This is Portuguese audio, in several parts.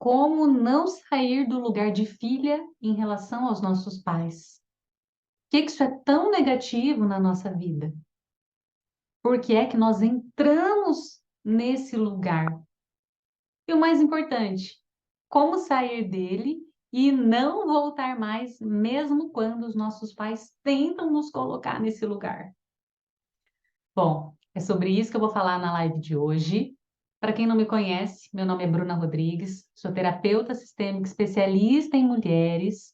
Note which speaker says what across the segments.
Speaker 1: como não sair do lugar de filha em relação aos nossos pais. Por que isso é tão negativo na nossa vida? Por que é que nós entramos nesse lugar? E o mais importante, como sair dele e não voltar mais, mesmo quando os nossos pais tentam nos colocar nesse lugar? Bom, é sobre isso que eu vou falar na live de hoje. Para quem não me conhece, meu nome é Bruna Rodrigues, sou terapeuta sistêmica especialista em mulheres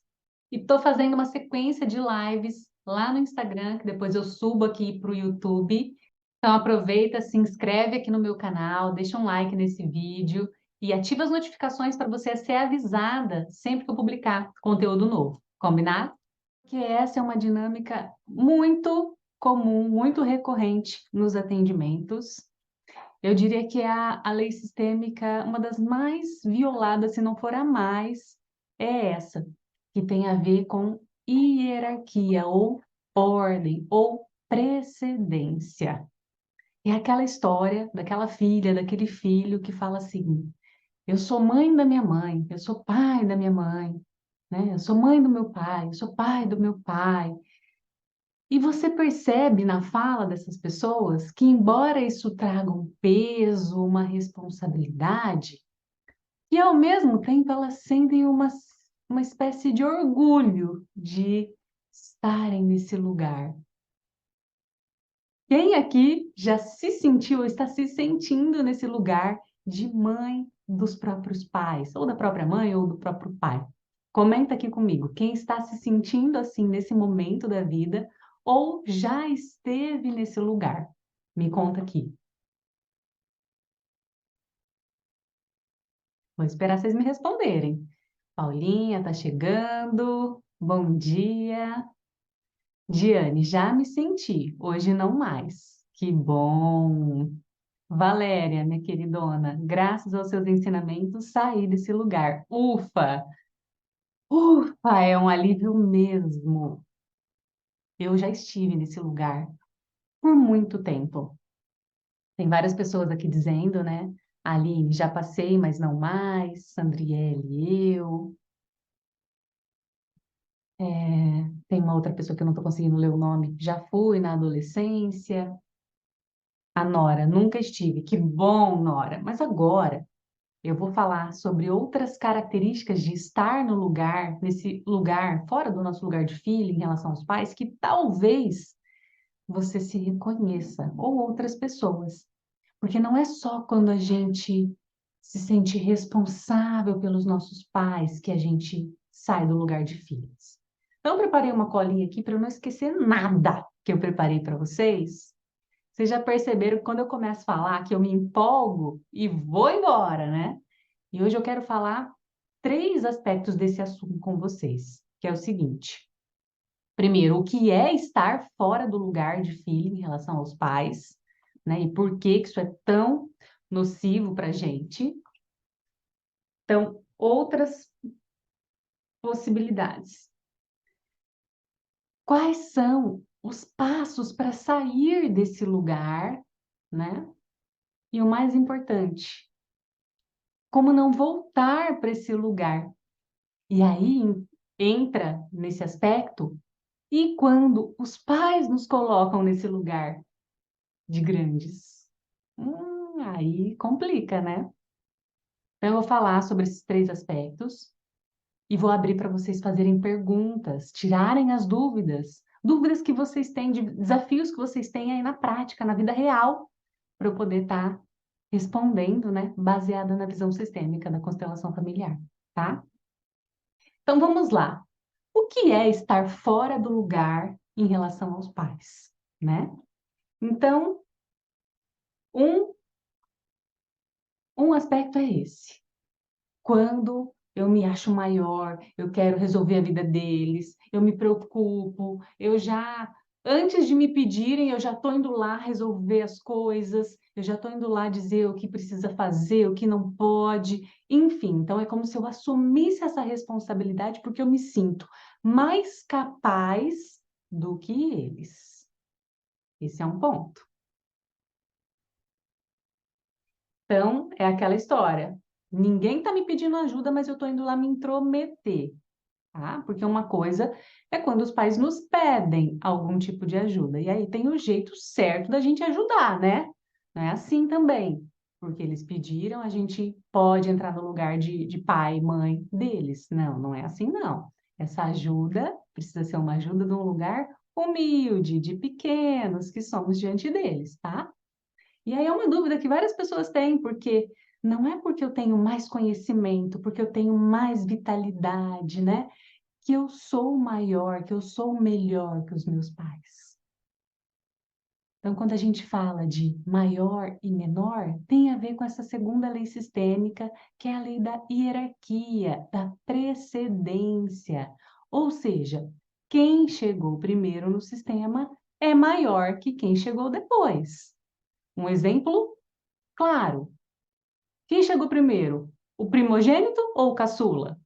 Speaker 1: e estou fazendo uma sequência de lives lá no Instagram, que depois eu subo aqui para o YouTube. Então aproveita, se inscreve aqui no meu canal, deixa um like nesse vídeo e ativa as notificações para você ser avisada sempre que eu publicar conteúdo novo. Combinado? Que essa é uma dinâmica muito comum, muito recorrente nos atendimentos. Eu diria que é a lei sistêmica, uma das mais violadas, se não for a mais, é essa, que tem a ver com hierarquia, ou ordem, ou precedência. É aquela história daquela filha, daquele filho que fala assim: eu sou mãe da minha mãe, eu sou pai da minha mãe, né? Eu sou mãe do meu pai, eu sou pai do meu pai. E você percebe na fala dessas pessoas que, embora isso traga um peso, uma responsabilidade, e ao mesmo tempo elas sentem uma espécie de orgulho de estarem nesse lugar. Quem aqui já se sentiu ou está se sentindo nesse lugar de mãe dos próprios pais, ou da própria mãe ou do próprio pai? Comenta aqui comigo, quem está se sentindo assim nesse momento da vida ou já esteve nesse lugar? Me conta aqui. Vou esperar vocês me responderem. Paulinha, tá chegando. Bom dia. Diane, já me senti, hoje não mais. Que bom. Valéria, minha queridona, graças aos seus ensinamentos, saí desse lugar. Ufa! Ufa, é um alívio mesmo. Eu já estive nesse lugar por muito tempo. Tem várias pessoas aqui dizendo, né? Aline, já passei, mas não mais. Sandriele, eu. É, tem uma outra pessoa que eu não estou conseguindo ler o nome. Já fui na adolescência. A Nora, nunca estive. Que bom, Nora. Mas agora eu vou falar sobre outras características de estar no lugar, nesse lugar, fora do nosso lugar de filho, em relação aos pais, que talvez você se reconheça, ou outras pessoas. Porque não é só quando a gente se sente responsável pelos nossos pais que a gente sai do lugar de filhos. Então, eu preparei uma colinha aqui para eu não esquecer nada que eu preparei para vocês. Vocês já perceberam que quando eu começo a falar que eu me empolgo e vou embora, né? E hoje eu quero falar três aspectos desse assunto com vocês, que é o seguinte. Primeiro, o que é estar fora do lugar de filho em relação aos pais, né? E por que que isso é tão nocivo para a gente. Então, outras possibilidades. Quais são os passos para sair desse lugar, né? E o mais importante, como não voltar para esse lugar? E aí entra nesse aspecto, e quando os pais nos colocam nesse lugar de grandes? Aí complica, né? Então, eu vou falar sobre esses três aspectos e vou abrir para vocês fazerem perguntas, tirarem as dúvidas, dúvidas que vocês têm, de desafios que vocês têm aí na prática, na vida real, para eu poder estar respondendo, né, baseada na visão sistêmica da constelação familiar, tá? Então vamos lá. O que é estar fora do lugar em relação aos pais, né? Então, um, um aspecto é esse. Quando eu me acho maior, eu quero resolver a vida deles, eu me preocupo, eu já, antes de me pedirem, eu já estou indo lá resolver as coisas, eu já estou indo lá dizer o que precisa fazer, o que não pode, enfim. Então, é como se eu assumisse essa responsabilidade porque eu me sinto mais capaz do que eles. Esse é um ponto. Então, é aquela história. Ninguém está me pedindo ajuda, mas eu estou indo lá me intrometer, tá? Porque uma coisa é quando os pais nos pedem algum tipo de ajuda, e aí tem o jeito certo da gente ajudar, né? Não é assim também, porque eles pediram, a gente pode entrar no lugar de pai, mãe deles. Não, não é assim, não. Essa ajuda precisa ser uma ajuda de um lugar humilde, de pequenos que somos diante deles, tá? E aí é uma dúvida que várias pessoas têm, porque não é porque eu tenho mais conhecimento, porque eu tenho mais vitalidade, né? Que eu sou maior, que eu sou melhor que os meus pais. Então, quando a gente fala de maior e menor, tem a ver com essa segunda lei sistêmica, que é a lei da hierarquia, da precedência. Ou seja, quem chegou primeiro no sistema é maior que quem chegou depois. Um exemplo claro: quem chegou primeiro? O primogênito ou o caçula?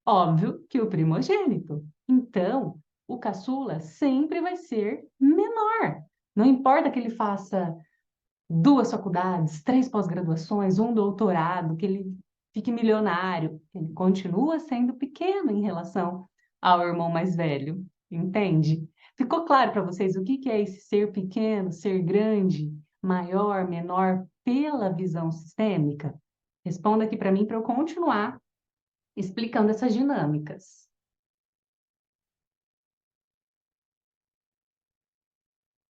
Speaker 1: Óbvio que o primogênito. Então, o caçula sempre vai ser menor. Não importa que ele faça 2 faculdades, 3 pós-graduações, um doutorado, que ele fique milionário, ele continua sendo pequeno em relação ao irmão mais velho, entende? Ficou claro para vocês o que que é esse ser pequeno, ser grande, maior, menor, pela visão sistêmica? Responda aqui para mim para eu continuar explicando essas dinâmicas.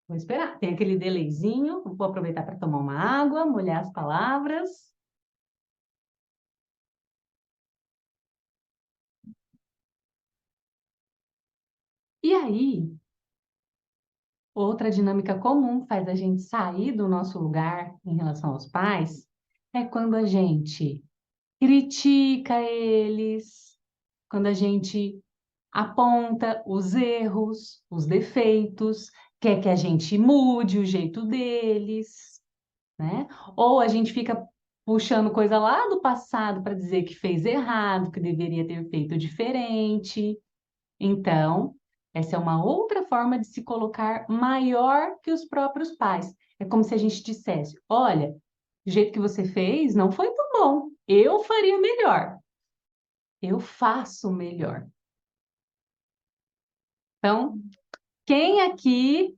Speaker 1: Vou esperar. Tem aquele delayzinho, vou aproveitar para tomar uma água, molhar as palavras. E aí, outra dinâmica comum que faz a gente sair do nosso lugar em relação aos pais é quando a gente critica eles, quando a gente aponta os erros, os defeitos, quer que a gente mude o jeito deles, né? Ou a gente fica puxando coisa lá do passado para dizer que fez errado, que deveria ter feito diferente. Então, essa é uma outra forma de se colocar maior que os próprios pais. É como se a gente dissesse: olha, o jeito que você fez não foi tão bom. Eu faria melhor. Eu faço melhor. Então, quem aqui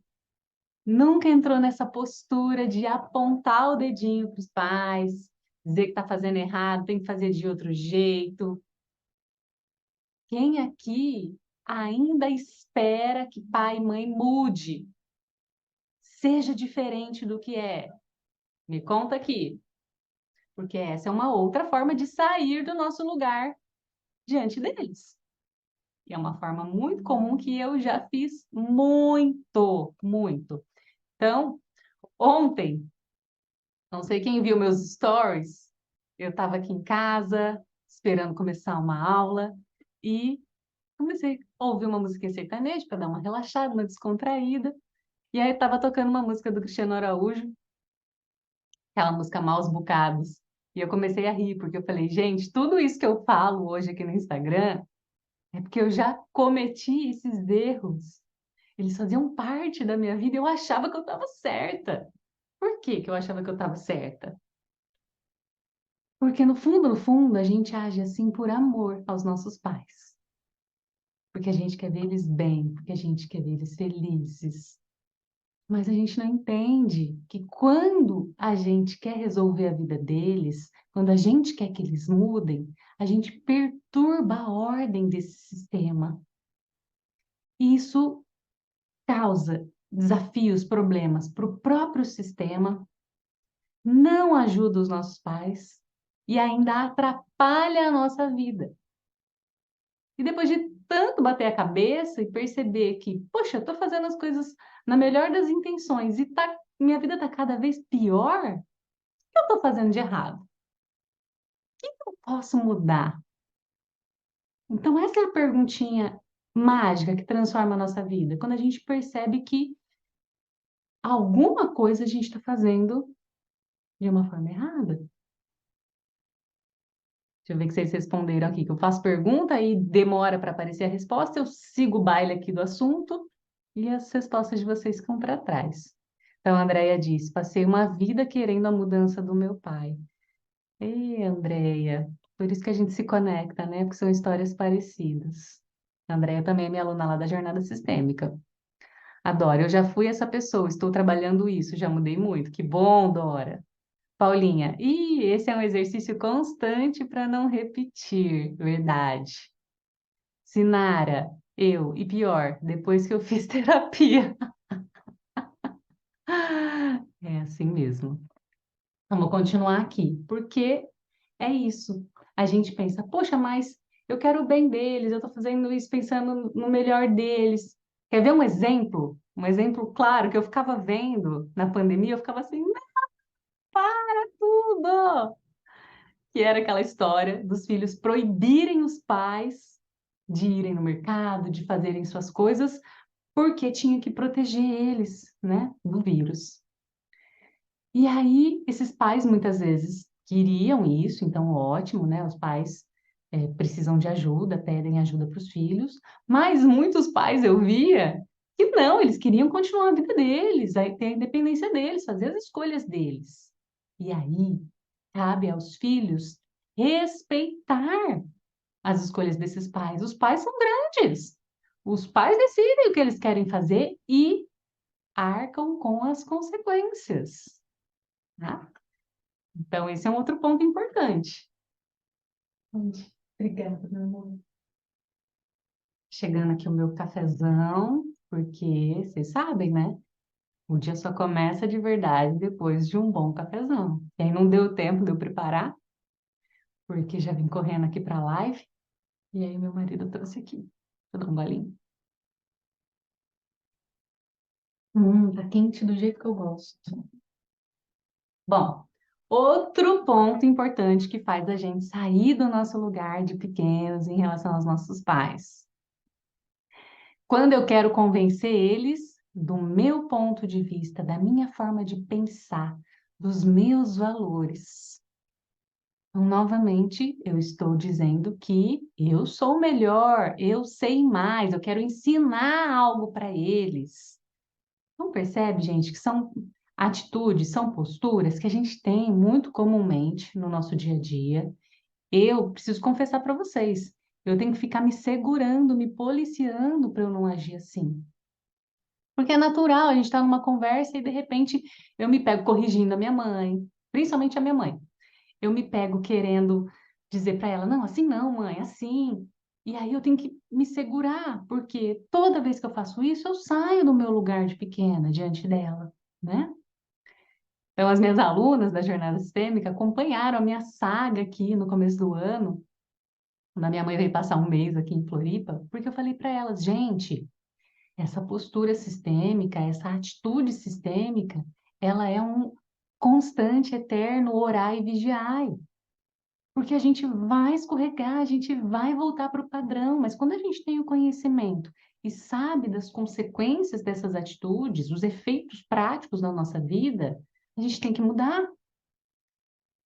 Speaker 1: nunca entrou nessa postura de apontar o dedinho para os pais, dizer que está fazendo errado, tem que fazer de outro jeito? Quem aqui ainda espera que pai e mãe mude, seja diferente do que é? Me conta aqui, porque essa é uma outra forma de sair do nosso lugar diante deles. E é uma forma muito comum que eu já fiz muito, muito. Então, ontem, não sei quem viu meus stories, eu estava aqui em casa, esperando começar uma aula, e comecei a ouvir uma música sertaneja para dar uma relaxada, uma descontraída. E aí estava tocando uma música do Cristiano Araújo, aquela música Maus Bocados. E eu comecei a rir, porque eu falei, gente, tudo isso que eu falo hoje aqui no Instagram é porque eu já cometi esses erros. Eles faziam parte da minha vida e eu achava que eu estava certa. Por que que eu achava que eu estava certa? Porque no fundo, a gente age assim por amor aos nossos pais. Porque a gente quer ver eles bem, porque a gente quer ver eles felizes. Mas a gente não entende que quando a gente quer resolver a vida deles, quando a gente quer que eles mudem, a gente perturba a ordem desse sistema. E isso causa desafios, problemas para o próprio sistema, não ajuda os nossos pais e ainda atrapalha a nossa vida. E depois de tanto bater a cabeça e perceber que, poxa, eu estou fazendo as coisas na melhor das intenções e minha vida está cada vez pior, o que eu estou fazendo de errado? O que eu posso mudar? Então, essa é a perguntinha mágica que transforma a nossa vida, quando a gente percebe que alguma coisa a gente está fazendo de uma forma errada. Deixa eu ver que vocês responderam aqui, que eu faço pergunta e demora para aparecer a resposta, eu sigo o baile aqui do assunto e as respostas de vocês ficam para trás. Então, a Andrea disse: passei uma vida querendo a mudança do meu pai. Ei, Andréia, por isso que a gente se conecta, né? Porque são histórias parecidas. A Andréia também é minha aluna lá da Jornada Sistêmica. Adoro, eu já fui essa pessoa, estou trabalhando isso, já mudei muito. Que bom, Dora. Paulinha, e esse é um exercício constante para não repetir, verdade. Sinara, eu, e pior, depois que eu fiz terapia. É assim mesmo. Vamos continuar aqui, porque é isso. A gente pensa, poxa, mas eu quero o bem deles, eu estou fazendo isso pensando no melhor deles. Quer ver um exemplo? Um exemplo claro que eu ficava vendo na pandemia, eu ficava assim, não, tudo! Que era aquela história dos filhos proibirem os pais de irem no mercado, de fazerem suas coisas, porque tinha que proteger eles, né, do vírus. E aí, esses pais muitas vezes queriam isso, então ótimo, né? Os pais precisam de ajuda, pedem ajuda para os filhos, mas muitos pais eu via que não, eles queriam continuar a vida deles, aí ter a independência deles, fazer as escolhas deles. E aí, cabe aos filhos respeitar as escolhas desses pais. Os pais são grandes. Os pais decidem o que eles querem fazer e arcam com as consequências, tá? Então, esse é um outro ponto importante. Obrigada, meu amor. Chegando aqui o meu cafezão, porque vocês sabem, né? O dia só começa de verdade depois de um bom cafezão. E aí não deu tempo de eu preparar, porque já vim correndo aqui para a live, e aí meu marido trouxe aqui. Vou dar um golinho. Tá quente do jeito que eu gosto. Bom, outro ponto importante que faz a gente sair do nosso lugar de pequenos em relação aos nossos pais. Quando eu quero convencer eles do meu ponto de vista, da minha forma de pensar, dos meus valores. Então, novamente, eu estou dizendo que eu sou melhor, eu sei mais, eu quero ensinar algo para eles. Não percebe, gente, que são atitudes, são posturas que a gente tem muito comumente no nosso dia a dia. Eu preciso confessar para vocês, eu tenho que ficar me segurando, me policiando para eu não agir assim. Porque é natural, a gente está numa conversa e de repente eu me pego corrigindo a minha mãe, principalmente a minha mãe. Eu me pego querendo dizer para ela, não, assim não, mãe, assim. E aí eu tenho que me segurar, porque toda vez que eu faço isso, eu saio do meu lugar de pequena diante dela, né? Então, as minhas alunas da jornada sistêmica acompanharam a minha saga aqui no começo do ano, quando a minha mãe veio passar um mês aqui em Floripa, porque eu falei para elas, gente, essa postura sistêmica, essa atitude sistêmica, ela é um constante, eterno orar e vigiar. Porque a gente vai escorregar, a gente vai voltar para o padrão, mas quando a gente tem o conhecimento e sabe das consequências dessas atitudes, os efeitos práticos na nossa vida, a gente tem que mudar.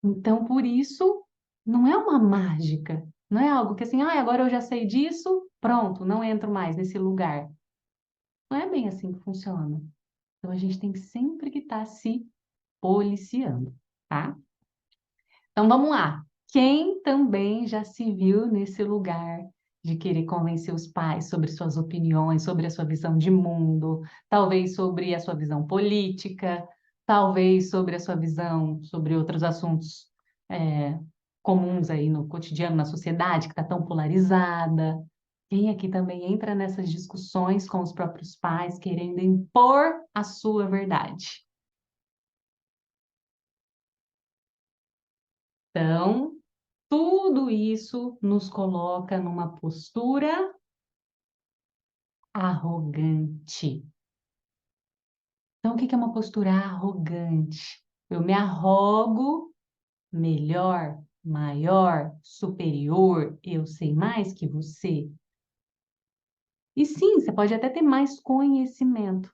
Speaker 1: Então, por isso, não é uma mágica, não é algo que assim, ah, agora eu já sei disso, pronto, não entro mais nesse lugar. Não é bem assim que funciona. Então, a gente tem sempre que estar se policiando, tá? Então, vamos lá. Quem também já se viu nesse lugar de querer convencer os pais sobre suas opiniões, sobre a sua visão de mundo, talvez sobre a sua visão política, talvez sobre a sua visão sobre outros assuntos é, comuns aí no cotidiano, na sociedade, que está tão polarizada? Quem aqui também entra nessas discussões com os próprios pais, querendo impor a sua verdade? Então, tudo isso nos coloca numa postura arrogante. Então, o que que é uma postura arrogante? Eu me arrogo melhor, maior, superior, eu sei mais que você. E sim, você pode até ter mais conhecimento,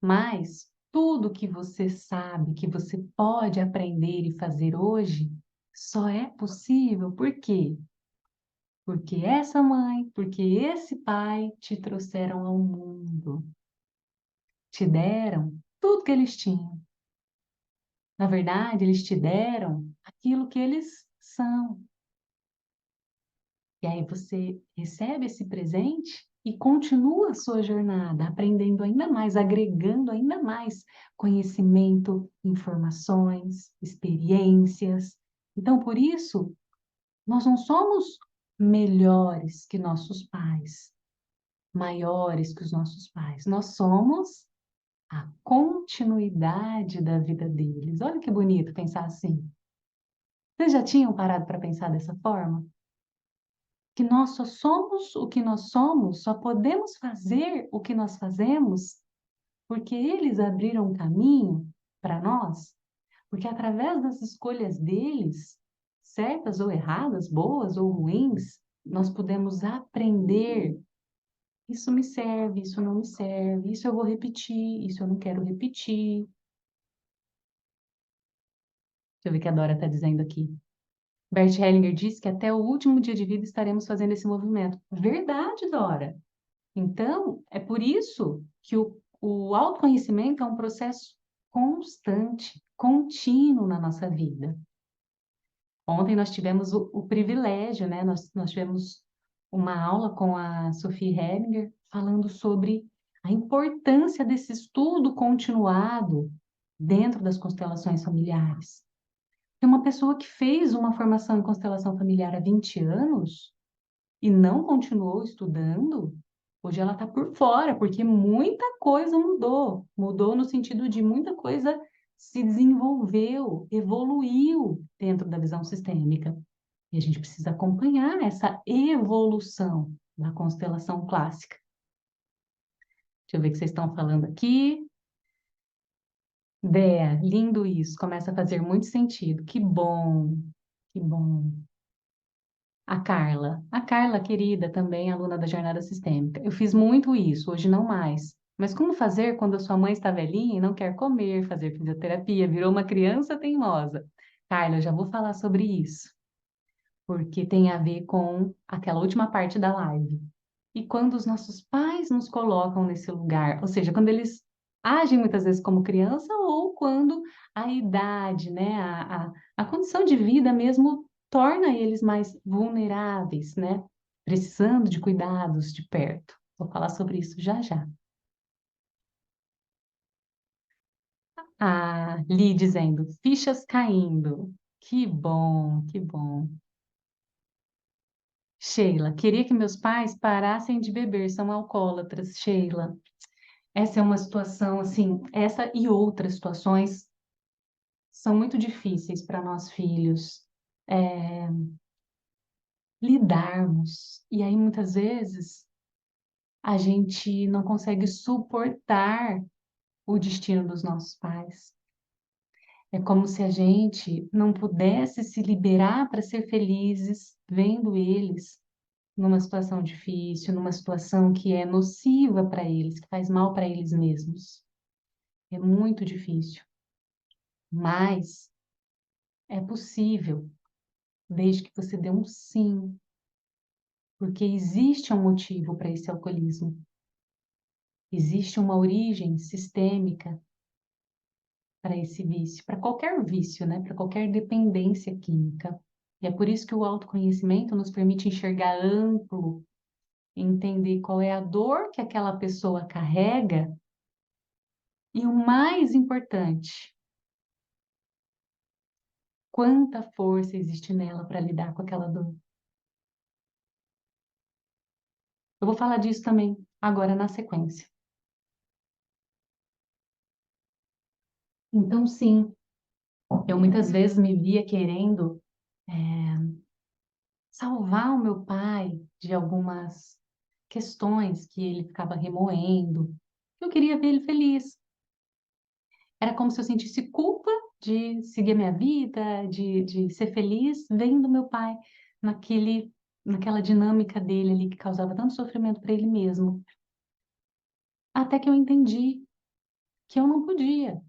Speaker 1: mas tudo que você sabe, que você pode aprender e fazer hoje, só é possível por quê? Porque essa mãe, porque esse pai te trouxeram ao mundo, te deram tudo que eles tinham. Na verdade, eles te deram aquilo que eles são. E aí você recebe esse presente e continua a sua jornada, aprendendo ainda mais, agregando ainda mais conhecimento, informações, experiências. Então, por isso, nós não somos melhores que nossos pais, maiores que os nossos pais. Nós somos a continuidade da vida deles. Olha que bonito pensar assim. Vocês já tinham parado para pensar dessa forma? Que nós só somos o que nós somos, só podemos fazer o que nós fazemos, porque eles abriram um caminho para nós, porque através das escolhas deles, certas ou erradas, boas ou ruins, nós podemos aprender. Isso me serve, isso não me serve, isso eu vou repetir, isso eu não quero repetir. Deixa eu ver o que a Dora está dizendo aqui. Bert Hellinger disse que até o último dia de vida estaremos fazendo esse movimento. Verdade, Dora. Então, é por isso que o autoconhecimento é um processo constante, contínuo na nossa vida. Ontem nós tivemos o privilégio, né? Nós tivemos uma aula com a Sophie Hellinger falando sobre a importância desse estudo continuado dentro das constelações familiares. Tem uma pessoa que fez uma formação em constelação familiar há 20 anos e não continuou estudando, hoje ela está por fora, porque muita coisa mudou. Mudou no sentido de muita coisa se desenvolveu, evoluiu dentro da visão sistêmica. E a gente precisa acompanhar essa evolução da constelação clássica. Deixa eu ver o que vocês estão falando aqui. Dea, lindo isso, começa a fazer muito sentido. Que bom, que bom. A Carla, querida, também aluna da Jornada Sistêmica. Eu fiz muito isso, hoje não mais. Mas como fazer quando a sua mãe está velhinha e não quer comer, fazer fisioterapia, virou uma criança teimosa? Carla, eu já vou falar sobre isso, porque tem a ver com aquela última parte da live. E quando os nossos pais nos colocam nesse lugar, ou seja, quando eles agem muitas vezes como criança ou quando a idade, né, a condição de vida mesmo torna eles mais vulneráveis, né, precisando de cuidados de perto. Vou falar sobre isso já já. A Li dizendo, fichas caindo. Que bom, que bom. Sheila, queria que meus pais parassem de beber, são alcoólatras. Sheila, essa é uma situação, assim, essa e outras situações são muito difíceis para nós filhos lidarmos. E aí, muitas vezes, a gente não consegue suportar o destino dos nossos pais. É como se a gente não pudesse se liberar para ser felizes vendo eles numa situação difícil, numa situação que é nociva para eles, que faz mal para eles mesmos. É muito difícil, mas é possível, desde que você dê um sim, porque existe um motivo para esse alcoolismo, existe uma origem sistêmica para esse vício, para qualquer vício, né? Para qualquer dependência química. E é por isso que o autoconhecimento nos permite enxergar amplo, entender qual é a dor que aquela pessoa carrega e o mais importante, quanta força existe nela para lidar com aquela dor. Eu vou falar disso também agora na sequência. Então, sim, eu muitas vezes me via querendo salvar o meu pai de algumas questões que ele ficava remoendo. Eu queria ver ele feliz. Era como se eu sentisse culpa de seguir a minha vida, de ser feliz, vendo meu pai naquela dinâmica dele ali que causava tanto sofrimento para ele mesmo. Até que eu entendi que eu não podia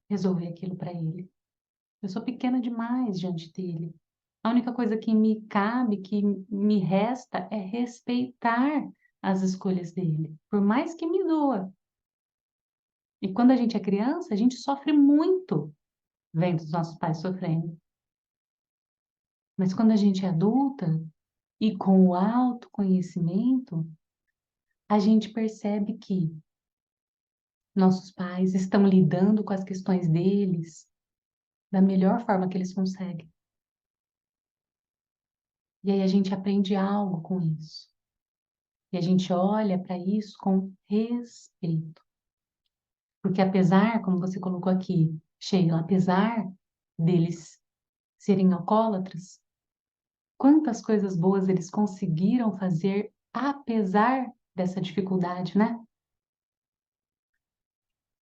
Speaker 1: resolver aquilo para ele. Eu sou pequena demais diante dele. A única coisa que me cabe, que me resta, é respeitar as escolhas dele, por mais que me doa. E quando a gente é criança, a gente sofre muito vendo os nossos pais sofrendo. Mas quando a gente é adulta e com o autoconhecimento, a gente percebe que nossos pais estão lidando com as questões deles da melhor forma que eles conseguem. E aí a gente aprende algo com isso. E a gente olha para isso com respeito. Porque apesar, como você colocou aqui, Sheila, apesar deles serem alcoólatras, quantas coisas boas eles conseguiram fazer apesar dessa dificuldade, né?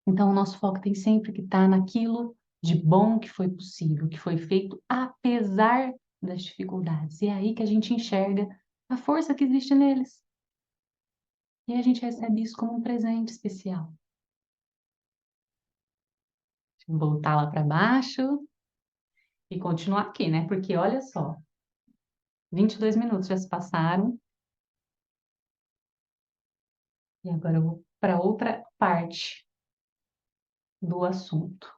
Speaker 1: Então, o nosso foco tem sempre que estar naquilo de bom que foi possível, que foi feito apesar das dificuldades. E é aí que a gente enxerga a força que existe neles. E a gente recebe isso como um presente especial. Deixa eu voltar lá para baixo e continuar aqui, né? Porque olha só, 22 minutos já se passaram e agora eu vou para outra parte do assunto.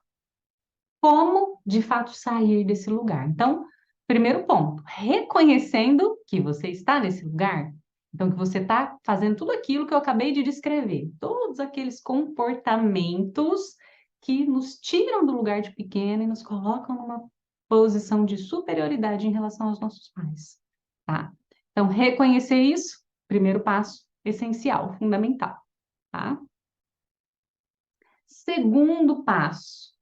Speaker 1: Como de fato sair desse lugar? Então, primeiro ponto, reconhecendo que você está nesse lugar, então que você está fazendo tudo aquilo que eu acabei de descrever, todos aqueles comportamentos que nos tiram do lugar de pequeno e nos colocam numa posição de superioridade em relação aos nossos pais, tá? Então, reconhecer isso, primeiro passo, essencial, fundamental, tá? Segundo passo,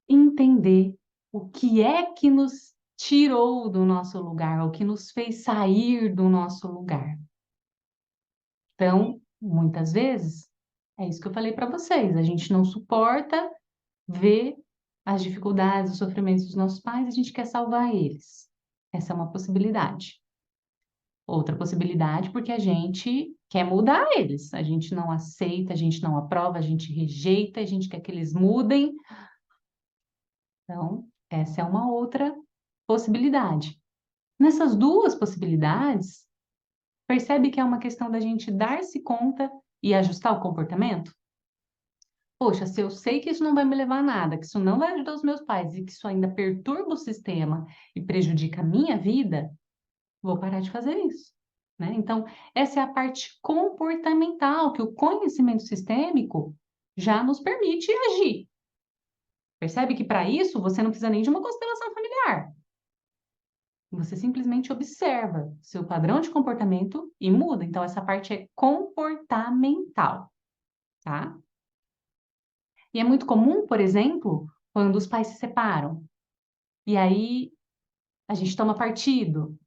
Speaker 1: entender o que é que nos tirou do nosso lugar, o que nos fez sair do nosso lugar. Então, muitas vezes, é isso que eu falei para vocês, a gente não suporta ver as dificuldades, os sofrimentos dos nossos pais, a gente quer salvar eles. Essa é uma possibilidade. Outra possibilidade, porque a gente quer mudar eles, a gente não aceita, a gente não aprova, a gente rejeita, a gente quer que eles mudem. Então, essa é uma outra possibilidade. Nessas duas possibilidades, percebe que é uma questão da gente dar-se conta e ajustar o comportamento? Poxa, se eu sei que isso não vai me levar a nada, que isso não vai ajudar os meus pais e que isso ainda perturba o sistema e prejudica a minha vida, vou parar de fazer isso, né? Então, essa é a parte comportamental que o conhecimento sistêmico já nos permite agir. Percebe que para isso você não precisa nem de uma constelação familiar. Você simplesmente observa seu padrão de comportamento e muda. Então, essa parte é comportamental, tá? E é muito comum, por exemplo, quando os pais se separam. E aí a gente toma partido.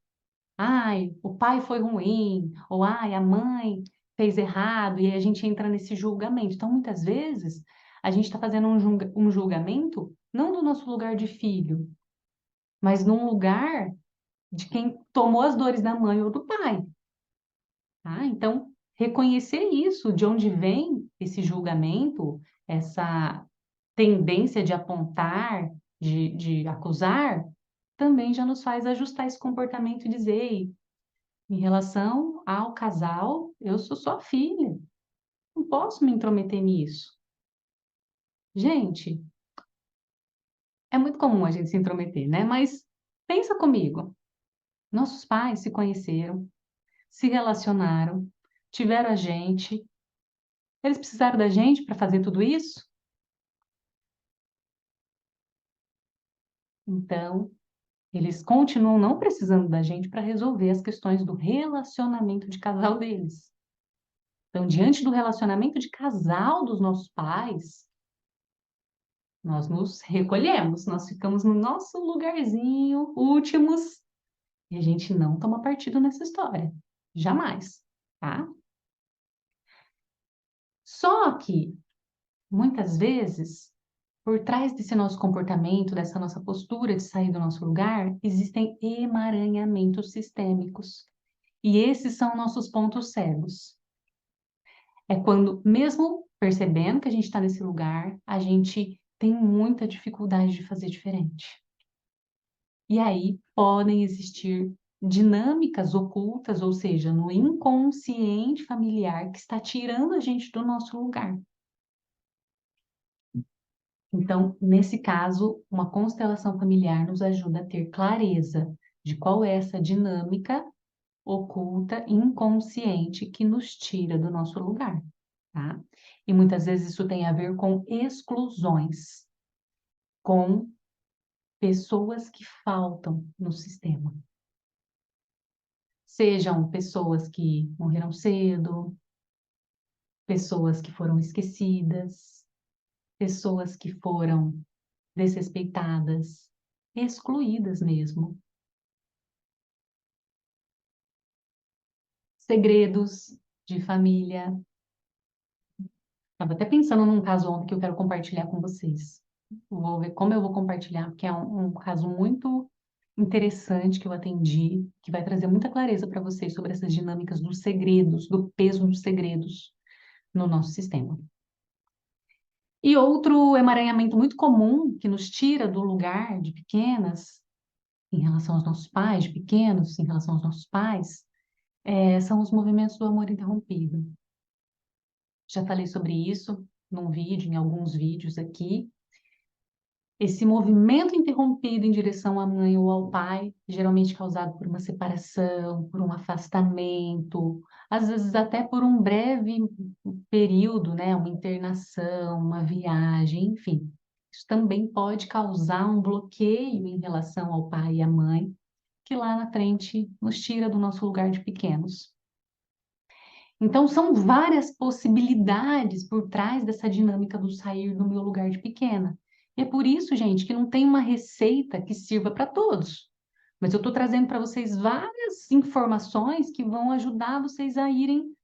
Speaker 1: Ai, o pai foi ruim. Ou ai, a mãe fez errado. E aí a gente entra nesse julgamento. Então, muitas vezes, a gente está fazendo um julgamento não do nosso lugar de filho, mas num lugar de quem tomou as dores da mãe ou do pai. Tá? Então, reconhecer isso, de onde vem esse julgamento, essa tendência de apontar, de acusar, também já nos faz ajustar esse comportamento e dizer, "Ei, em relação ao casal, eu sou sua filha, não posso me intrometer nisso." Gente, é muito comum a gente se intrometer, né? Mas pensa comigo, nossos pais se conheceram, se relacionaram, tiveram a gente. Eles precisaram da gente para fazer tudo isso? Então, eles continuam não precisando da gente para resolver as questões do relacionamento de casal deles. Então, diante do relacionamento de casal dos nossos pais, nós nos recolhemos, nós ficamos no nosso lugarzinho, últimos, e a gente não toma partido nessa história. Jamais, tá? Só que, muitas vezes, por trás desse nosso comportamento, dessa nossa postura de sair do nosso lugar, existem emaranhamentos sistêmicos. E esses são nossos pontos cegos. É quando, mesmo percebendo que a gente está nesse lugar, a gente tem muita dificuldade de fazer diferente. E aí podem existir dinâmicas ocultas, ou seja, no inconsciente familiar, que está tirando a gente do nosso lugar. Então, nesse caso, uma constelação familiar nos ajuda a ter clareza de qual é essa dinâmica oculta, inconsciente, que nos tira do nosso lugar, tá? E muitas vezes isso tem a ver com exclusões, com pessoas que faltam no sistema. Sejam pessoas que morreram cedo, pessoas que foram esquecidas, pessoas que foram desrespeitadas, excluídas mesmo. Segredos de família. Estava até pensando num caso ontem que eu quero compartilhar com vocês. Vou ver como eu vou compartilhar, porque é um caso muito interessante que eu atendi, que vai trazer muita clareza para vocês sobre essas dinâmicas dos segredos, do peso dos segredos no nosso sistema. E outro emaranhamento muito comum que nos tira do lugar de pequenas, em relação aos nossos pais, de pequenos, em relação aos nossos pais, são os movimentos do amor interrompido. Já falei sobre isso num vídeo, em alguns vídeos aqui. Esse movimento interrompido em direção à mãe ou ao pai, geralmente causado por uma separação, por um afastamento, às vezes até por um breve período, né? Uma internação, uma viagem, enfim. Isso também pode causar um bloqueio em relação ao pai e à mãe, que lá na frente nos tira do nosso lugar de pequenos. Então, são várias possibilidades por trás dessa dinâmica do sair do meu lugar de pequena. E é por isso, gente, que não tem uma receita que sirva para todos. Mas eu estou trazendo para vocês várias informações que vão ajudar vocês a irem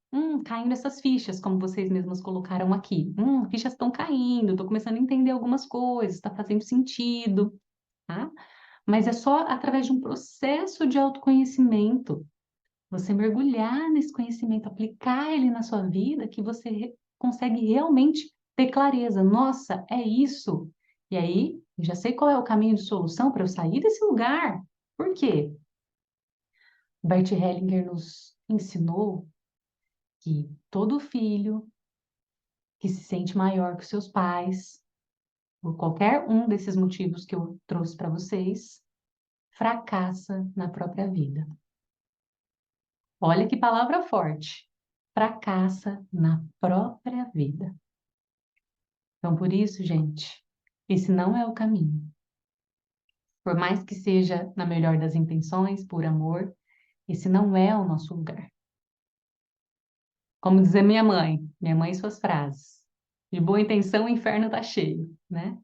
Speaker 1: caindo essas fichas, como vocês mesmas colocaram aqui. Fichas estão caindo, estou começando a entender algumas coisas, está fazendo sentido, tá? Mas é só através de um processo de autoconhecimento, você mergulhar nesse conhecimento, aplicar ele na sua vida, que você consegue realmente ter clareza. Nossa, é isso. E aí, eu já sei qual é o caminho de solução para eu sair desse lugar. Por quê? Bert Hellinger nos ensinou que todo filho que se sente maior que os seus pais, por qualquer um desses motivos que eu trouxe para vocês, fracassa na própria vida. Olha que palavra forte. Fracassa na própria vida. Então, por isso, gente, esse não é o caminho. Por mais que seja na melhor das intenções, por amor, esse não é o nosso lugar. Como dizia minha mãe e suas frases. De boa intenção, o inferno tá cheio, né?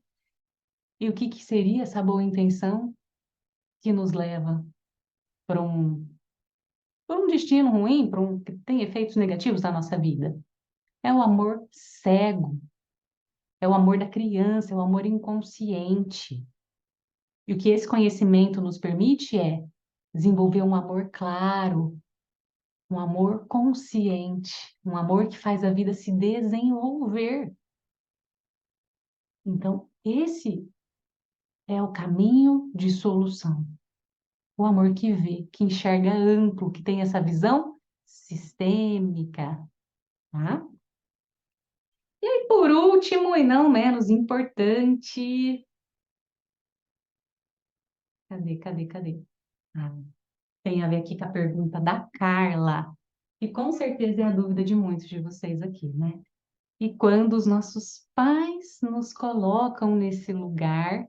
Speaker 1: E o que que seria essa boa intenção que nos leva para por um destino ruim, que tem efeitos negativos na nossa vida? É o amor cego, é o amor da criança, é o amor inconsciente. E o que esse conhecimento nos permite é desenvolver um amor claro, um amor consciente, um amor que faz a vida se desenvolver. Então, esse é o caminho de solução. O amor que vê, que enxerga amplo, que tem essa visão sistêmica, tá? E aí, por último, e não menos importante, cadê? Ah, tem a ver aqui com a pergunta da Carla, e com certeza é a dúvida de muitos de vocês aqui, né? E quando os nossos pais nos colocam nesse lugar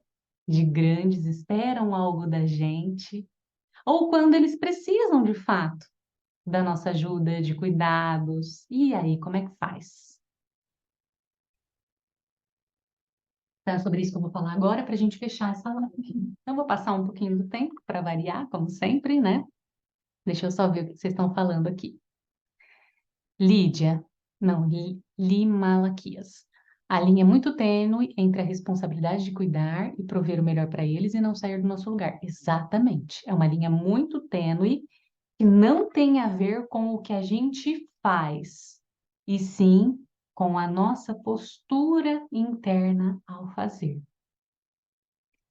Speaker 1: de grandes, esperam algo da gente, ou quando eles precisam de fato da nossa ajuda, de cuidados, e aí, como é que faz? Então, é sobre isso que eu vou falar agora para a gente fechar essa live. Então, eu vou passar um pouquinho do tempo para variar, como sempre, né? Deixa eu só ver o que vocês estão falando aqui. Lídia, não, Malaquias. A linha é muito tênue entre a responsabilidade de cuidar e prover o melhor para eles e não sair do nosso lugar. Exatamente. É uma linha muito tênue que não tem a ver com o que a gente faz, e sim com a nossa postura interna ao fazer.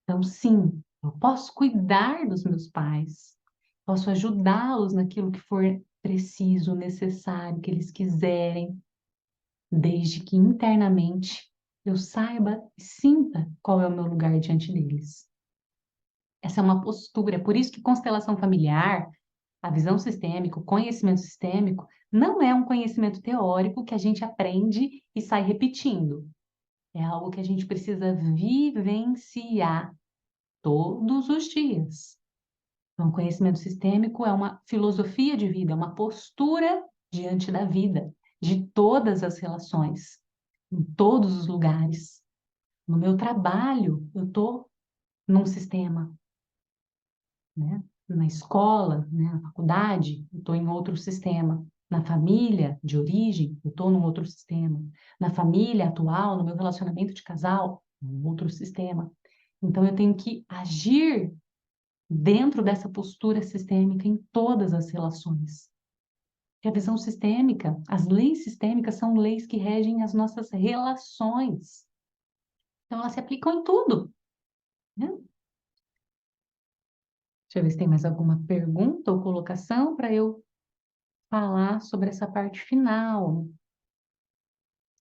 Speaker 1: Então, sim, eu posso cuidar dos meus pais, posso ajudá-los naquilo que for preciso, necessário, que eles quiserem, desde que internamente eu saiba e sinta qual é o meu lugar diante deles. Essa é uma postura, por isso que constelação familiar, a visão sistêmica, o conhecimento sistêmico, não é um conhecimento teórico que a gente aprende e sai repetindo. É algo que a gente precisa vivenciar todos os dias. Então, o conhecimento sistêmico é uma filosofia de vida, é uma postura diante da vida, de todas as relações, em todos os lugares. No meu trabalho, eu estou num sistema, né? Na escola, né? Na faculdade, eu estou em outro sistema. Na família de origem, eu estou num outro sistema. Na família atual, no meu relacionamento de casal, um outro sistema. Então, eu tenho que agir dentro dessa postura sistêmica em todas as relações. Porque a visão sistêmica, as leis sistêmicas são leis que regem as nossas relações. Então, elas se aplicam em tudo, né? Deixa eu ver se tem mais alguma pergunta ou colocação para eu falar sobre essa parte final.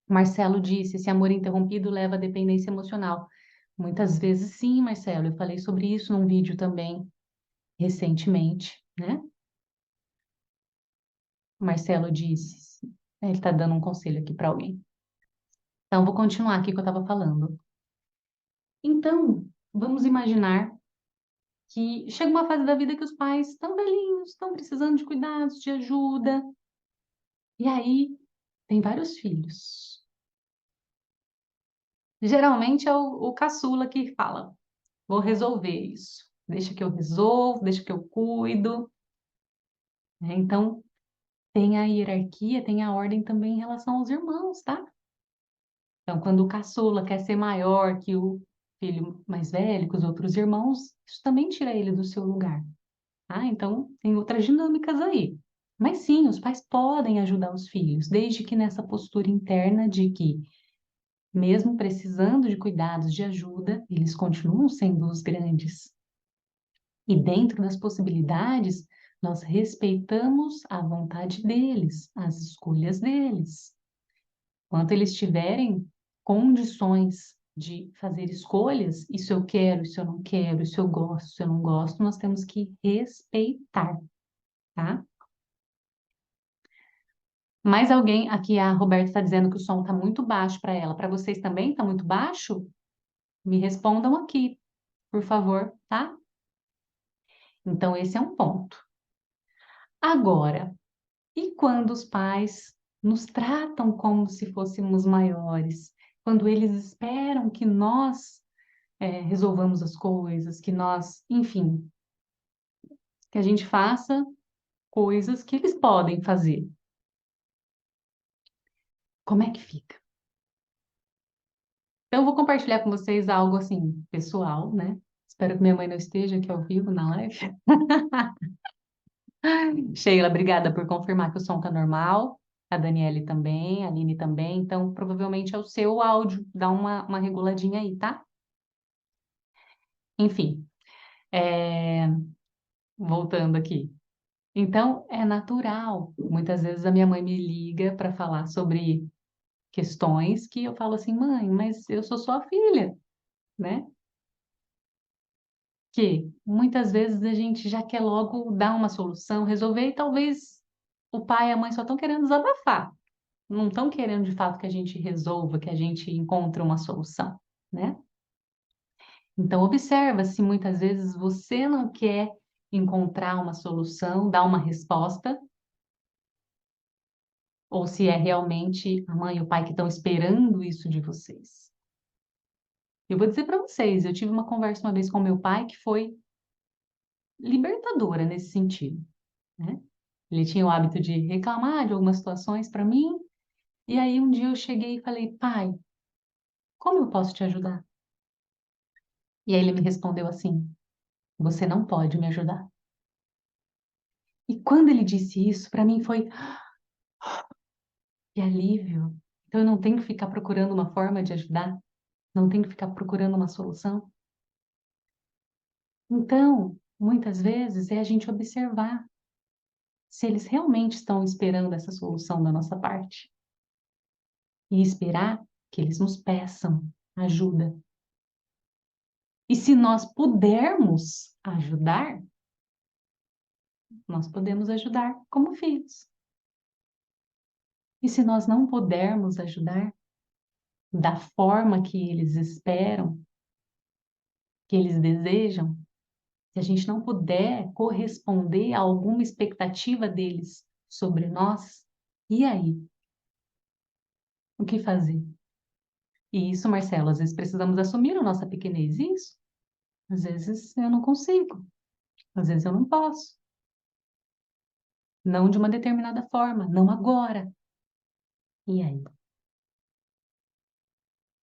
Speaker 1: Marcelo disse: esse amor interrompido leva à dependência emocional. Muitas vezes, sim, Marcelo. Eu falei sobre isso num vídeo também, recentemente, né? Marcelo disse. Ele está dando um conselho aqui para alguém. Então, vou continuar aqui que eu estava falando. Então, vamos imaginar que chega uma fase da vida que os pais estão velhinhos, estão precisando de cuidados, de ajuda. E aí, tem vários filhos. Geralmente é o caçula que fala: vou resolver isso. Deixa que eu resolvo, deixa que eu cuido, né? Então, tem a hierarquia, tem a ordem também em relação aos irmãos, tá? Então, quando o caçula quer ser maior que o filho mais velho, que os outros irmãos, isso também tira ele do seu lugar, tá? Então, tem outras dinâmicas aí. Mas sim, os pais podem ajudar os filhos, desde que nessa postura interna de que, mesmo precisando de cuidados, de ajuda, eles continuam sendo os grandes. E dentro das possibilidades, nós respeitamos a vontade deles, as escolhas deles. Quanto eles tiverem condições de fazer escolhas, isso eu quero, isso eu não quero, isso eu gosto, isso eu não gosto, nós temos que respeitar, tá? Mais alguém, aqui a Roberta está dizendo que o som está muito baixo para ela. Para vocês também está muito baixo? Me respondam aqui, por favor, tá? Então, esse é um ponto. Agora, e quando os pais nos tratam como se fôssemos maiores? Quando eles esperam que nós resolvamos as coisas, que nós, enfim, que a gente faça coisas que eles podem fazer. Como é que fica? Então, eu vou compartilhar com vocês algo assim, pessoal, né? Espero que minha mãe não esteja aqui ao vivo na live. Sheila, obrigada por confirmar que o som tá normal. A Daniele também, a Aline também. Então, provavelmente é o seu áudio. Dá uma reguladinha aí, tá? Enfim, é, voltando aqui. Então, é natural. Muitas vezes a minha mãe me liga para falar sobre questões que eu falo assim, mãe, mas eu sou sua filha, né? Que muitas vezes a gente já quer logo dar uma solução, resolver, e talvez o pai e a mãe só estão querendo desabafar, não estão querendo de fato que a gente resolva, que a gente encontre uma solução, né? Então observa se muitas vezes você não quer encontrar uma solução, dar uma resposta, ou se é realmente a mãe e o pai que estão esperando isso de vocês. Eu vou dizer para vocês, eu tive uma conversa uma vez com meu pai que foi libertadora nesse sentido, né? Ele tinha o hábito de reclamar de algumas situações para mim, e aí um dia eu cheguei e falei, pai, como eu posso te ajudar? E aí ele me respondeu assim, você não pode me ajudar. E quando ele disse isso, para mim foi que alívio. Então eu não tenho que ficar procurando uma forma de ajudar, não tenho que ficar procurando uma solução. Então, muitas vezes é a gente observar se eles realmente estão esperando essa solução da nossa parte. E esperar que eles nos peçam ajuda. E se nós pudermos ajudar, nós podemos ajudar como filhos. E se nós não pudermos ajudar da forma que eles esperam, que eles desejam, se a gente não puder corresponder a alguma expectativa deles sobre nós, e aí? O que fazer? E isso, Marcelo, às vezes precisamos assumir a nossa pequenez. Isso, às vezes eu não consigo, às vezes eu não posso. Não de uma determinada forma, não agora. E aí?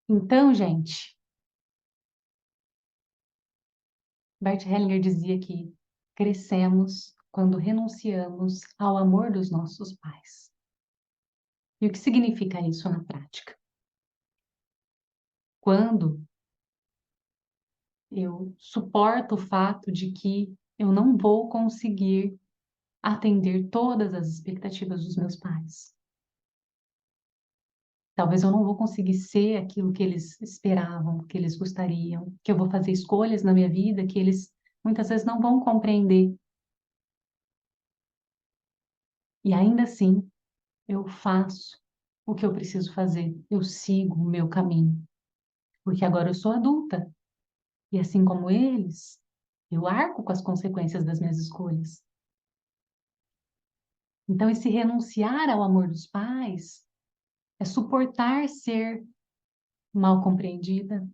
Speaker 1: Então, gente, Bert Hellinger dizia que crescemos quando renunciamos ao amor dos nossos pais. E o que significa isso na prática? Quando eu suporto o fato de que eu não vou conseguir atender todas as expectativas dos meus pais. Talvez eu não vou conseguir ser aquilo que eles esperavam, que eles gostariam, que eu vou fazer escolhas na minha vida que eles muitas vezes não vão compreender. E ainda assim, eu faço o que eu preciso fazer, eu sigo o meu caminho, porque agora eu sou adulta e assim como eles, eu arco com as consequências das minhas escolhas. Então, esse renunciar ao amor dos pais é suportar ser mal compreendida,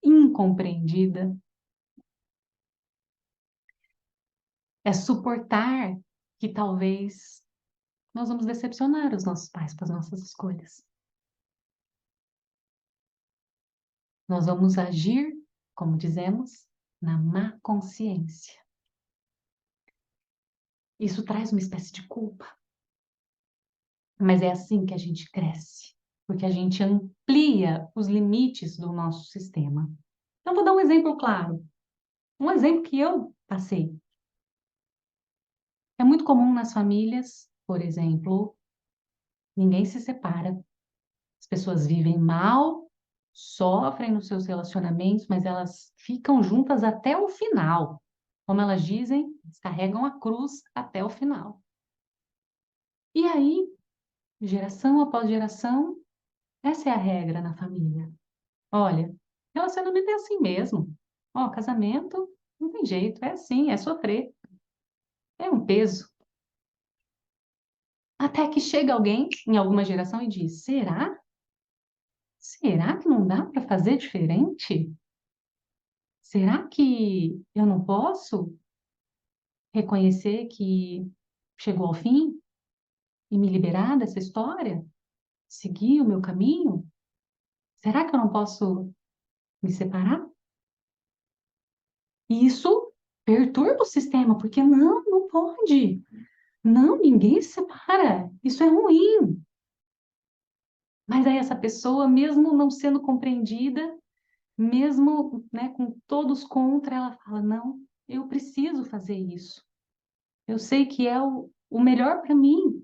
Speaker 1: incompreendida, é suportar que talvez nós vamos decepcionar os nossos pais com as nossas escolhas. Nós vamos agir, como dizemos, na má consciência. Isso traz uma espécie de culpa. Mas é assim que a gente cresce, porque a gente amplia os limites do nosso sistema. Então, vou dar um exemplo claro. Um exemplo que eu passei. É muito comum nas famílias, por exemplo, ninguém se separa. As pessoas vivem mal, sofrem nos seus relacionamentos, mas elas ficam juntas até o final. Como elas dizem, eles carregam a cruz até o final. E aí, geração após geração, essa é a regra na família. Olha, relacionamento é assim mesmo. Ó, casamento não tem jeito, é assim, é sofrer, é um peso. Até que chega alguém em alguma geração e diz: será? Será que não dá para fazer diferente? Será que eu não posso reconhecer que chegou ao fim e me liberar dessa história? Seguir o meu caminho? Será que eu não posso me separar? E isso perturba o sistema, porque não, não pode. Não, ninguém se separa. Isso é ruim. Mas aí essa pessoa, mesmo não sendo compreendida, mesmo, né, com todos contra, ela fala: não, eu preciso fazer isso. Eu sei que é o melhor para mim,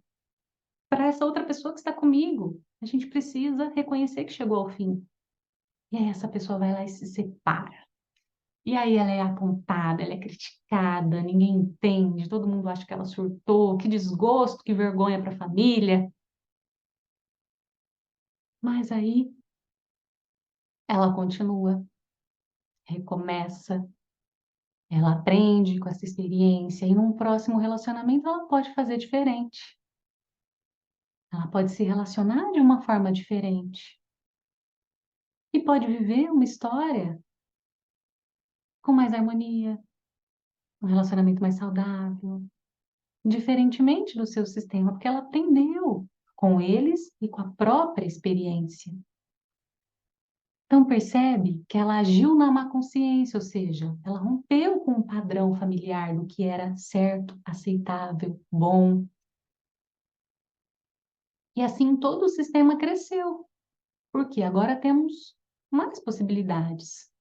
Speaker 1: para essa outra pessoa que está comigo. A gente precisa reconhecer que chegou ao fim. E aí essa pessoa vai lá e se separa. E aí ela é apontada, ela é criticada, ninguém entende, todo mundo acha que ela surtou, que desgosto, que vergonha para a família. Mas aí ela continua, recomeça, ela aprende com essa experiência e num próximo relacionamento ela pode fazer diferente. Ela pode se relacionar de uma forma diferente e pode viver uma história com mais harmonia, um relacionamento mais saudável, diferentemente do seu sistema, porque ela aprendeu com eles e com a própria experiência. Então percebe que ela agiu na má consciência, ou seja, ela rompeu com o padrão familiar do que era certo, aceitável, bom. E assim todo o sistema cresceu, porque agora temos mais possibilidades.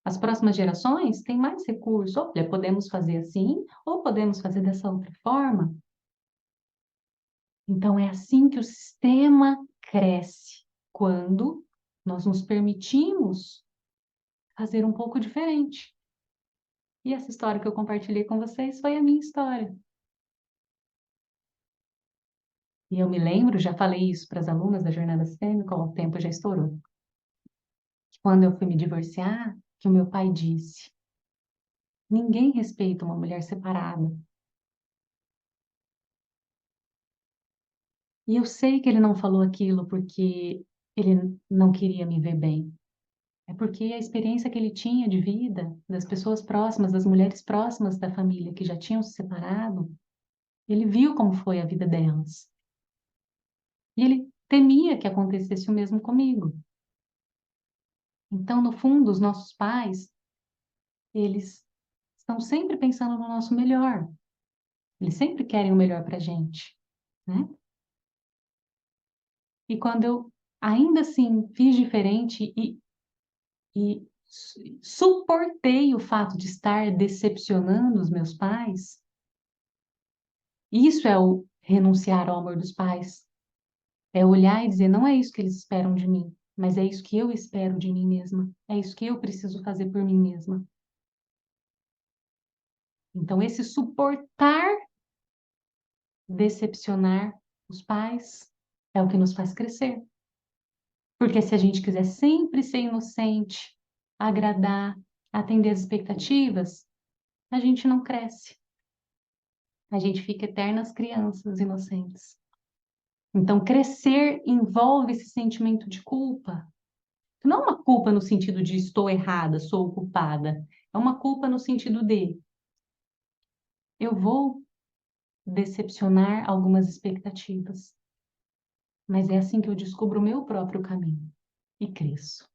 Speaker 1: As próximas gerações têm mais recursos. Olha, podemos fazer assim ou podemos fazer dessa outra forma. Então, é assim que o sistema cresce, quando nós nos permitimos fazer um pouco diferente. E essa história que eu compartilhei com vocês foi a minha história. E eu me lembro, já falei isso para as alunas da Jornada Sistêmica, o tempo já estourou. Que quando eu fui me divorciar, que o meu pai disse: ninguém respeita uma mulher separada. E eu sei que ele não falou aquilo porque ele não queria me ver bem. É porque a experiência que ele tinha de vida, das pessoas próximas, das mulheres próximas da família que já tinham se separado, ele viu como foi a vida delas. E ele temia que acontecesse o mesmo comigo. Então, no fundo, os nossos pais, eles estão sempre pensando no nosso melhor. Eles sempre querem o melhor para a gente, né? E quando eu ainda assim fiz diferente e suportei o fato de estar decepcionando os meus pais, isso é o renunciar ao amor dos pais. É olhar e dizer, não é isso que eles esperam de mim, mas é isso que eu espero de mim mesma. É isso que eu preciso fazer por mim mesma. Então, esse suportar decepcionar os pais é o que nos faz crescer. Porque se a gente quiser sempre ser inocente, agradar, atender as expectativas, a gente não cresce. A gente fica eternas crianças inocentes. Então, crescer envolve esse sentimento de culpa. Não é uma culpa no sentido de estou errada, sou culpada. É uma culpa no sentido de eu vou decepcionar algumas expectativas. Mas é assim que eu descubro o meu próprio caminho e cresço.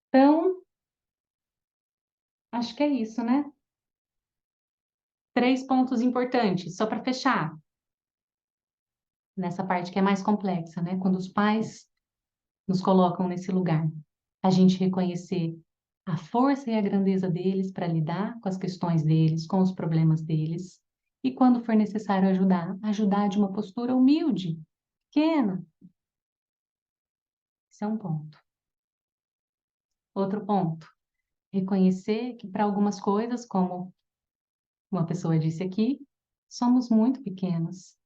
Speaker 1: Então, acho que é isso, né? 3 pontos importantes, só para fechar, nessa parte que é mais complexa, né? Quando os pais nos colocam nesse lugar, a gente reconhecer a força e a grandeza deles para lidar com as questões deles, com os problemas deles, e quando for necessário ajudar, ajudar de uma postura humilde, pequena. Esse é um ponto. Outro ponto, reconhecer que para algumas coisas, como uma pessoa disse aqui, somos muito pequenos.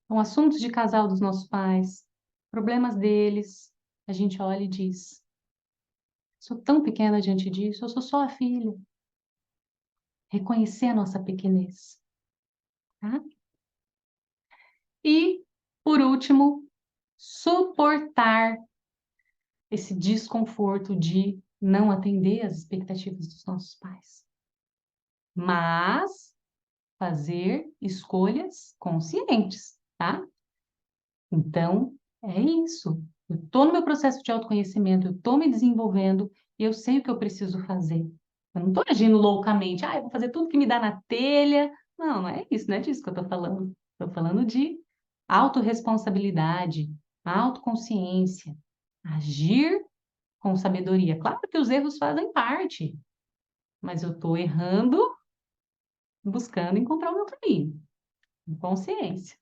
Speaker 1: São assuntos de casal dos nossos pais, problemas deles, a gente olha e diz: sou tão pequena diante disso, eu sou só a filha. Reconhecer a nossa pequenez, tá? E, por último, suportar esse desconforto de não atender às expectativas dos nossos pais. Mas fazer escolhas conscientes, tá? Então, é isso. Eu estou no meu processo de autoconhecimento, eu estou me desenvolvendo e eu sei o que eu preciso fazer. Eu não estou agindo loucamente, eu vou fazer tudo que me dá na telha. Não, não é isso, não é disso que eu estou falando. Estou falando de autorresponsabilidade, autoconsciência, agir com sabedoria. Claro que os erros fazem parte, mas eu estou errando, buscando encontrar o meu caminho, com consciência,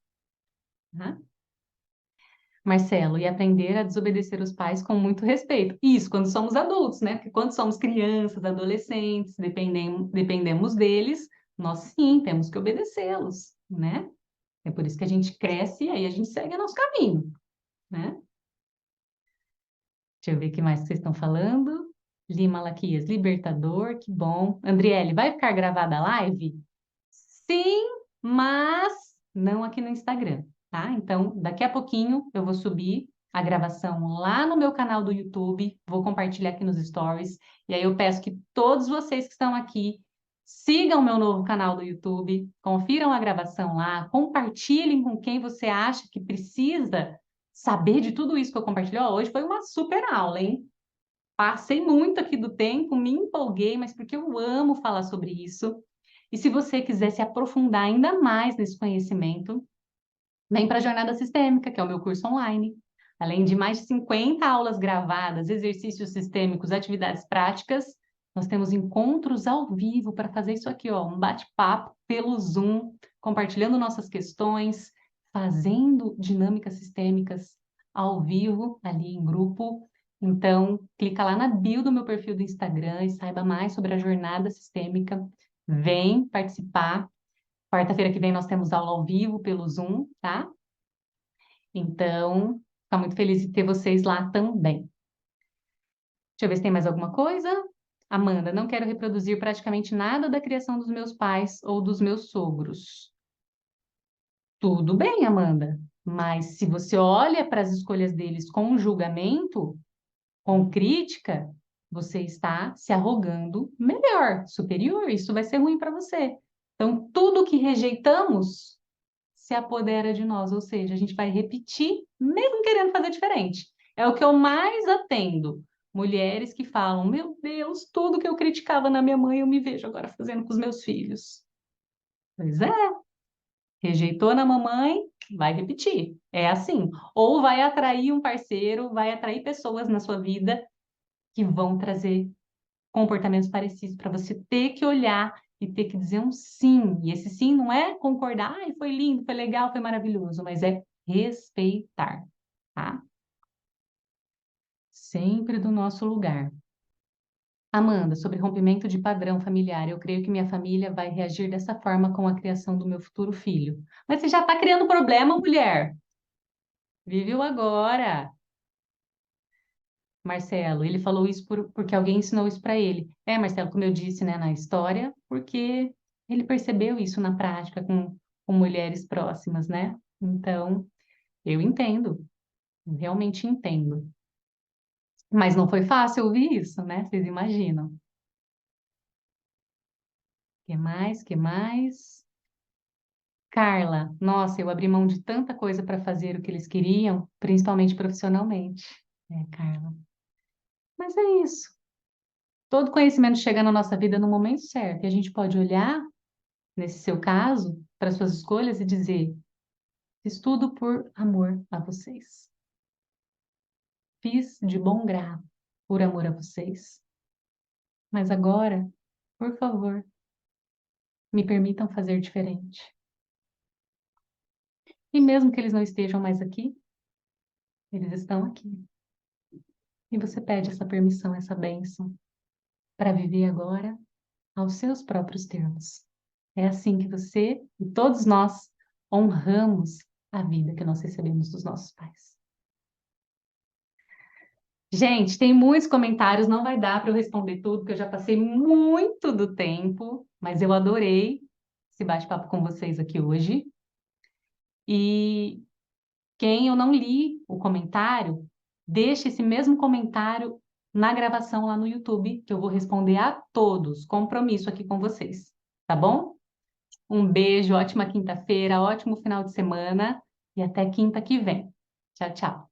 Speaker 1: né? Marcelo, e aprender a desobedecer os pais com muito respeito. Isso, quando somos adultos, né? Porque quando somos crianças, adolescentes, dependemos deles, nós sim temos que obedecê-los, né? É por isso que a gente cresce e aí a gente segue o nosso caminho, né? Deixa eu ver o que mais que vocês estão falando. Lima Malaquias, libertador, que bom. Andriele, vai ficar gravada a live? Sim, mas não aqui no Instagram, tá? Então, daqui a pouquinho eu vou subir a gravação lá no meu canal do YouTube, vou compartilhar aqui nos stories, e aí eu peço que todos vocês que estão aqui sigam meu novo canal do YouTube, confiram a gravação lá, compartilhem com quem você acha que precisa saber de tudo isso que eu compartilhei. Ó, hoje foi uma super aula, hein? Passei muito aqui do tempo, me empolguei, mas porque eu amo falar sobre isso. E se você quiser se aprofundar ainda mais nesse conhecimento, vem para a Jornada Sistêmica, que é o meu curso online. Além de mais de 50 aulas gravadas, exercícios sistêmicos, atividades práticas, nós temos encontros ao vivo para fazer isso aqui, ó, um bate-papo pelo Zoom, compartilhando nossas questões, fazendo dinâmicas sistêmicas ao vivo, ali em grupo. Então, clica lá na bio do meu perfil do Instagram e saiba mais sobre a jornada sistêmica. Vem participar. Quarta-feira que vem nós temos aula ao vivo pelo Zoom, tá? Então, fico muito feliz de ter vocês lá também. Deixa eu ver se tem mais alguma coisa. Amanda, não quero reproduzir praticamente nada da criação dos meus pais ou dos meus sogros. Tudo bem, Amanda, mas se você olha para as escolhas deles com julgamento, com crítica, você está se arrogando melhor, superior, isso vai ser ruim para você. Então, tudo que rejeitamos se apodera de nós, ou seja, a gente vai repetir, mesmo querendo fazer diferente. É o que eu mais atendo. Mulheres que falam: Meu Deus, tudo que eu criticava na minha mãe, eu me vejo agora fazendo com os meus filhos. Pois é, rejeitou na mamãe, vai repetir. É assim. Ou vai atrair um parceiro, vai atrair pessoas na sua vida que vão trazer comportamentos parecidos para você ter que olhar e ter que dizer um sim. E esse sim não é concordar, ai, foi lindo, foi legal, foi maravilhoso, mas é respeitar, tá? Sempre do nosso lugar. Amanda, sobre rompimento de padrão familiar, eu creio que minha família vai reagir dessa forma com a criação do meu futuro filho. Mas você já está criando problema, mulher. Vive o agora. Marcelo, ele falou isso porque alguém ensinou isso para ele. É, Marcelo, como eu disse, né, na história, porque ele percebeu isso na prática com mulheres próximas, né? Então, eu entendo, eu realmente entendo. Mas não foi fácil ouvir isso, né? Vocês imaginam. Que mais? Que mais? Carla, nossa, eu abri mão de tanta coisa para fazer o que eles queriam, principalmente profissionalmente. É, Carla. Mas é isso. Todo conhecimento chega na nossa vida no momento certo, e a gente pode olhar nesse seu caso, para suas escolhas e dizer: fiz tudo por amor a vocês. Fiz de bom grado por amor a vocês. Mas agora, por favor, me permitam fazer diferente. E mesmo que eles não estejam mais aqui, eles estão aqui. E você pede essa permissão, essa bênção, para viver agora aos seus próprios termos. É assim que você e todos nós honramos a vida que nós recebemos dos nossos pais. Gente, tem muitos comentários, não vai dar para eu responder tudo, porque eu já passei muito do tempo, mas eu adorei esse bate-papo com vocês aqui hoje. E quem eu não li o comentário, deixe esse mesmo comentário na gravação lá no YouTube, que eu vou responder a todos. Compromisso aqui com vocês, tá bom? Um beijo, ótima quinta-feira, ótimo final de semana e até quinta que vem. Tchau, tchau.